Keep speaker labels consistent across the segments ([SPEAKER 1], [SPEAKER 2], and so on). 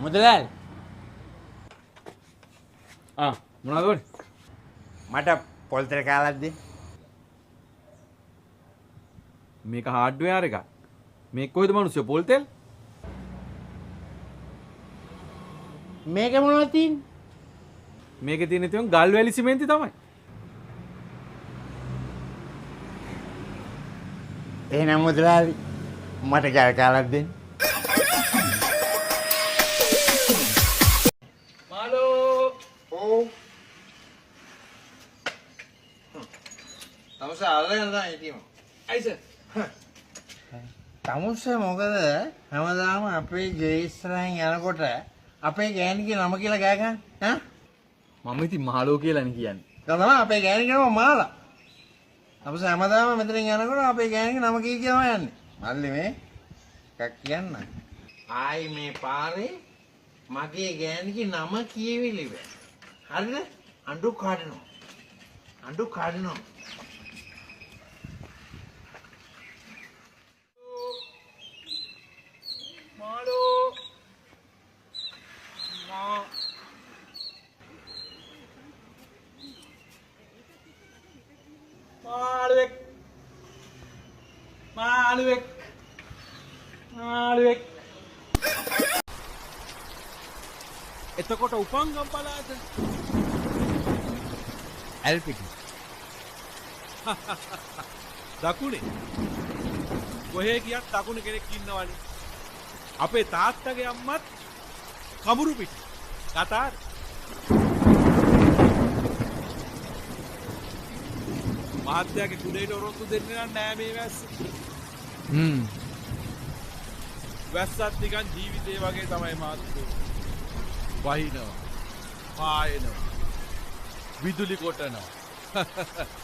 [SPEAKER 1] මුදලාලි
[SPEAKER 2] මොනවද ඕනේ?
[SPEAKER 1] මට පොල් තෙල් කාලක් දෙන්න.
[SPEAKER 2] මේක හાર્ඩ්වෙයාර් එකක්. මේක කොහෙද මිනිස්සු පොල් තෙල්?
[SPEAKER 1] මේක මොනවද තියෙන්නේ?
[SPEAKER 2] මේකේ තියෙන තියුන් ගල් වැලි සිමෙන්ති තමයි.
[SPEAKER 1] එහෙනම් මුදලාලි මට ගල් කාලක් දෙන්න.
[SPEAKER 2] මාලෝ
[SPEAKER 1] ඔව්. තමුස අල්ලගෙන තමයි හිටියම.
[SPEAKER 2] අයිස
[SPEAKER 1] තමුස මොකද හැමදාම අපේ ගේ ඉස්සරහින් යනකොට අපේ ගෑණිගේ නම කියලා ගෑ ගන්න.
[SPEAKER 2] මම ඉතින් මාලෝ කියලානේ කියන්නේ.
[SPEAKER 1] ඒක තමයි අපේ ගෑණිගේ නම මාලා. තමුස හැමදාම මෙතනින් යනකොට අපේ ගෑණිගේ නම කී කියනවා යන්නේ. මල්ලි මේ එකක් කියන්න. ආයි මේ පාරේ මගේ ගෑණිගේ නම කියවිලි බෑ. හරිද? අඬු කඩනවා. අඬු කඩනවා.
[SPEAKER 2] මාලෝ මාළුවෙක් මාළුවෙක් මාළුවෙක් එතකොට උපංගම් පළාත
[SPEAKER 1] ඇල්පිටි.
[SPEAKER 2] දකුණේ කොහේ ගියත් දකුණ කෙනෙක් ඉන්නවනේ. අපේ තාත්තගේ අම්මත් කමුරු පිට කතාර මහත්තයාගේ කුඩේට ඔරොත්තු දෙන්න නෑ මේ වැස්ස. වැස්සත් නිකන් ජීවිතේ වගේ තමයි මහත්තයෝ. වහිනවා පායනවා විදුලි කොටනවා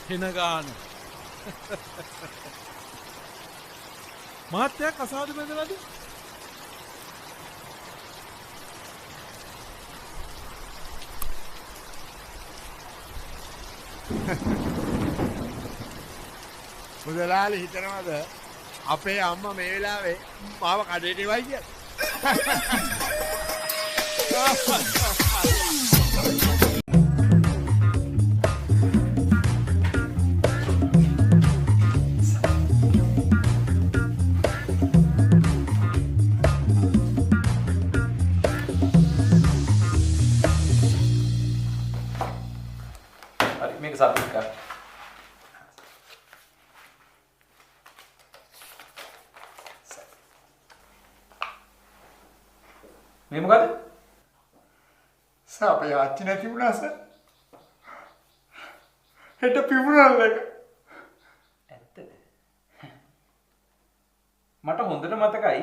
[SPEAKER 2] හෙන ගානවා. මහත්තයා කසාද බැඳලාද?
[SPEAKER 1] මුදලාලි හිතනවද අපේ අම්මා මේ වෙලාවේ මාව කඩේට එවයි කියලා?
[SPEAKER 2] හරි මේක සබ්මිට් කරන්න. මේ මොකද?
[SPEAKER 1] අපේ ආච්චි නැති වුණා සර්. හෙට පිපුරන්න එක.
[SPEAKER 2] ඇත්තද? මට හොඳට මතකයි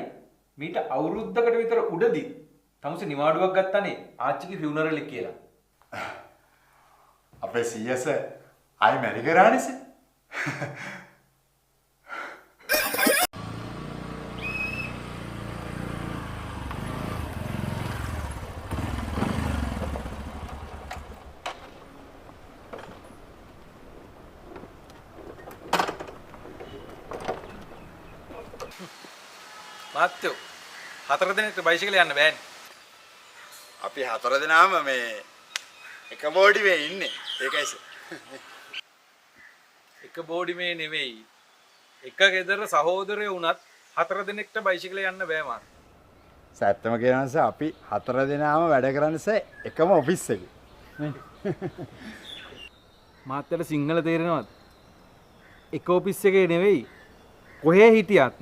[SPEAKER 2] මීට අවුරුද්දකට විතර උඩදී තමුසේ නිවාඩුවක් ගත්තානේ ආච්චිගේ ෆියුනරල් එක කියලා.
[SPEAKER 1] අපේ CS ආයි මැරි කරානේ සර්.
[SPEAKER 2] මාත්‍යෝ 4 දිනකට බයිසිකල් යන්න බෑනේ.
[SPEAKER 1] අපි 4 දෙනාම මේ එක බෝඩිමේ ඉන්නේ. ඒකයි සර්.
[SPEAKER 2] එක බෝඩිමේ නෙවෙයි. එක ගෙදර සහෝදරයෝ වුණත් 4 දිනකට බයිසිකල් යන්න බෑ මාත්.
[SPEAKER 1] සැත්තම කියනවා සර් අපි 4 දෙනාම වැඩ කරන්නේ සර් එකම ඔෆිස් එකේ. නේ?
[SPEAKER 2] මාත්‍යට සිංහල තේරෙනවද? එක ඔෆිස් එකේ නෙවෙයි. කොහේ හිටියත්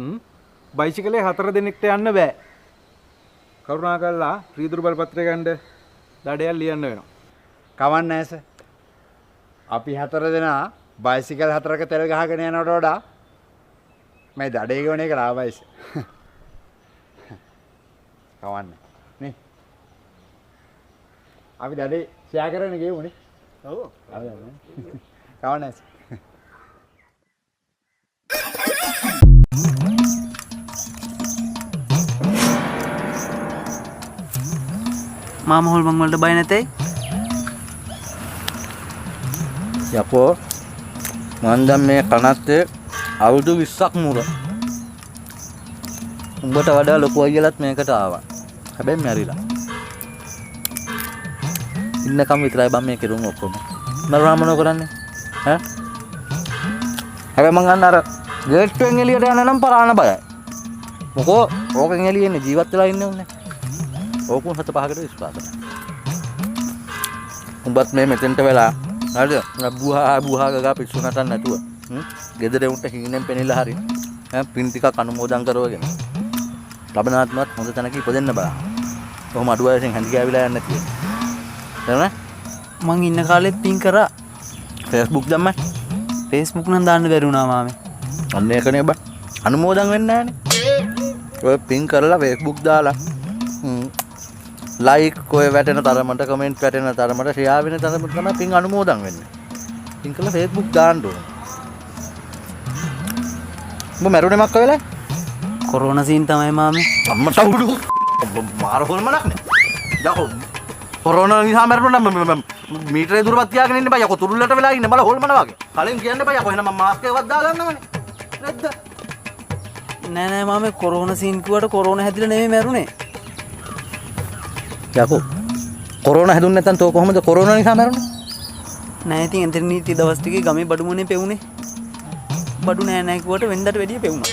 [SPEAKER 2] බයිසිකලේ 4 දිනකට යන්න බෑ. කරුණාකරලා ශ්‍රීදුරු බලපත්‍රය ගන්න දඩයක් ලියන්න වෙනවා.
[SPEAKER 1] කවන්නේ නැහැ සර්. අපි 4 දෙනා බයිසිකල් 4ක තෙල් ගහගෙන යනවට වඩා මේ දඩේ ගවන එක ලාභයි සර්. කවන්නේ නේ. අපි දඩේ ෂෙයා කරගෙන ගෙවුනේ. ඔව්. කවන්නේ සර්.
[SPEAKER 3] මාම හොල්මන් වලට බය නැතේ?
[SPEAKER 4] යකෝ මන් දැන් මේ කනත්තේ අවුරුදු 20ක් මුර. උඹට වඩා ලොකු අයියලත් මේකට ආවා. හැබැයි මැරිලා. ඉන්නකම් විතරයි බම් මේ කෙරුම් ඔක්කොම. මරුණා මොනව කරන්නේ? ඈ? හැබැයි මං අන්න අර ගේට්ටුවෙන් එළියට යන්න නම් පරාණ බයයි. මොකෝ ඕකෙන් එළියේ ඉන්නේ ජීවත් වෙලා ඉන්නේ උන්නේ. ඕකුන් 7-5කට විශ්වාස කරනවා. උඹත් මේ මෙතෙන්ට වෙලා හරිද? බුහා ගගා පිස්සු නටන්න නැතුව. ගෙදර උන්ට හීනෙන් පෙනිලා හරි. පින් ටිකක් අනුමෝදන් කරවගෙන. ලබනාත්මවත් හොඳ තැනක ඉපදෙන්න බලන්න. කොහොම අඩු වයසෙන් හැඳි ගෑවිලා යන්නේ නැතිව. තේරුණා?
[SPEAKER 3] මං ඉන්න කාලෙත් පින් කරා.
[SPEAKER 4] Facebook දැම්මයි.
[SPEAKER 3] Facebook නම් දාන්න බැරි වුණා මාමේ.
[SPEAKER 4] අන්න ඒකනේ බා. අනුමෝදන් වෙන්නේ නැහනේ. ඔය පින් කරලා Facebook දාලා ලයික් ඔය වැටෙන තරමට කමෙන්ට් වැටෙන තරමට ෂෙයා වෙන තරමට තමයි පින් අනුමෝදන් වෙන්නේ. පින් කරලා Facebook දාන්න ඕන. උඹ මැරුණේ මක්ක වෙලා?
[SPEAKER 3] කොරෝනා සීන් තමයි මාමේ.
[SPEAKER 4] අම්මා සවුඩු. මාර හොල්මනක් නේ. යකෝ කොරෝනා නිසා මැරුණා නම් මීටරේ දුරවත් තියාගෙන ඉන්න බෑ. යකෝ තුරුල්ලට වෙලා ඉන්න බල හොල්මන වගේ. කලින් කියන්න බෑ. යකෝ එහෙනම් මම මාස්ක් එකවත් දාගන්නවනේ. නැද්ද?
[SPEAKER 3] නෑ මාමේ කොරෝනා සීන් කිව්වට කොරෝනා හැදිලා නෙමෙයි මැරුණේ.
[SPEAKER 4] යකෝ කොරෝනා හැදුන්නේ නැත්නම් තෝ කොහොමද කොරෝනා නිසා මැරුණේ?
[SPEAKER 3] නෑ ඉතින් එතන නීති දවස් ටිකේ ගමේ බඩු මොනේ පෙවුනේ. බඩු නෑ කිව්වට වෙන්දට වැඩිය පෙවුනා.